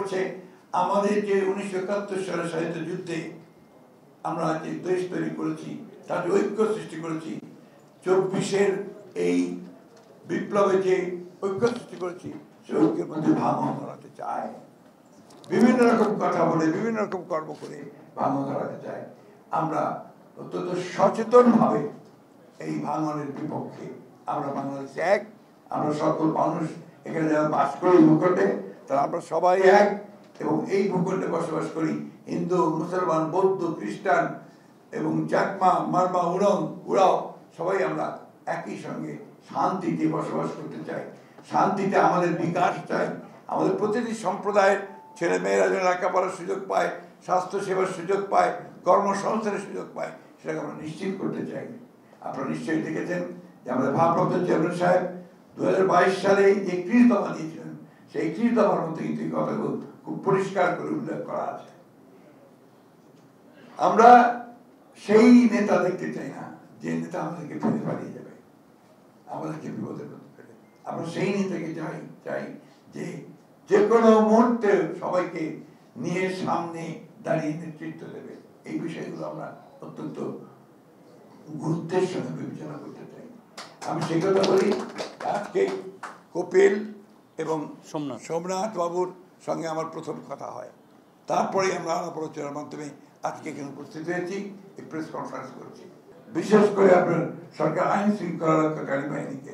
করছে আমাদের যে 1971 সালের স্বাধীনতা যুদ্ধে আমরা যে দেশ তৈরি করেছি, তাতে ঐক্য সৃষ্টি করেছি, 24-এর এই বিপ্লবে যে ঐক্য সৃষ্টি করেছি, সে ঐক্যের মধ্যে ভাঙন ধরাতে চায়, বিভিন্ন রকম কথা বলে, বিভিন্ন রকম কর্ম করে ভাঙন ধরাতে চায়। আমরা অত্যন্ত সচেতনভাবে এই ভাঙনের বিপক্ষে। আমরা বাংলাদেশ এক, আমরা সকল মানুষ এখানে যারা বাস করি ভূখণ্ডে, তারা আমরা সবাই এক, এবং এই ভূখণ্ডে বসবাস করি হিন্দু, মুসলমান, বৌদ্ধ, খ্রিস্টান এবং চাকমা, মারমা, উড়াও সবাই আমরা একই সঙ্গে শান্তিতে বসবাস করতে চাই। শান্তিতে আমাদের বিকাশ চাই। আমাদের প্রতিটি সম্প্রদায়ের ছেলে মেয়েরা যেন লেখাপড়ার সুযোগ পায়, স্বাস্থ্য সেবার সুযোগ পায়, কর্মসংস্থানের সুযোগ পায়, সেটাকে আমরা নিশ্চিত করতে চাই। আপনারা নিশ্চয়ই দেখেছেন যে আমাদের ভারপ্রাপ্ত চেয়ারম্যান সাহেব 2022 সালে 31 দফা দিয়েছিলেন। সেই 31 দফার মধ্যে কিন্তু এই কথাগুলো খুব পরিষ্কার করে উল্লেখ করা আছে। আমরা সেই নেতা দেখতে চাই না যে নেতা আমাদেরকে ফেলে পালিয়ে যাবে, আমাদেরকে বিপদের মধ্যে ফেলে। আমরা সেই নেতাকে চাই যে যে কোনো মুহূর্তে সবাইকে নিয়ে সামনে দাঁড়িয়ে নেতৃত্ব দেবে। এই বিষয়গুলো আমরা অত্যন্ত গুরুত্বের সঙ্গে বিবেচনা করতে চাই। আমি সেই কথা বলি, আজকে কপিল এবং সোমনাথ বাবুর সঙ্গে আমার প্রথম কথা হয়, তারপরে আমরা আলাপ আলোচনার মাধ্যমে আজকে এখানে উপস্থিত হয়েছি, এই প্রেস কনফারেন্স করছি। বিশেষ করে আপনার সরকার আইন শৃঙ্খলা রক্ষাকারী বাহিনীকে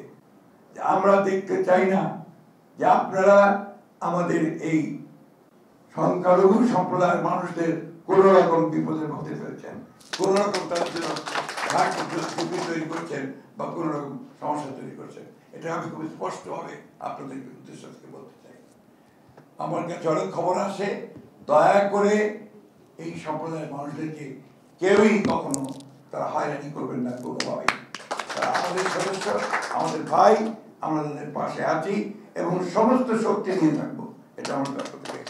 আমরা দেখতে চাই না যে আপনারা আমাদের এই সংখ্যালঘু সম্প্রদায়ের মানুষদের কোনো রকম বিপদের মধ্যে ফেলছেন, কোনো রকম তাদের জন্য তৈরি করছেন বা কোনো রকম সমস্যা তৈরি করছেন। এটা আমি খুব স্পষ্টভাবে আপনাদের উদ্দেশ্য বলতে চাই। আমার কাছে অনেক খবর আসে, দয়া করে এই সম্প্রদায়ের মানুষদেরকে কেউই কখনো তারা হয়রানি করবেন না কোনোভাবে। তারা আমাদের সদস্য, আমাদের ভাই, আমরা তাদের পাশে আছি এবং সমস্ত শক্তি নিয়ে থাকবো, এটা আমার কাছ থেকে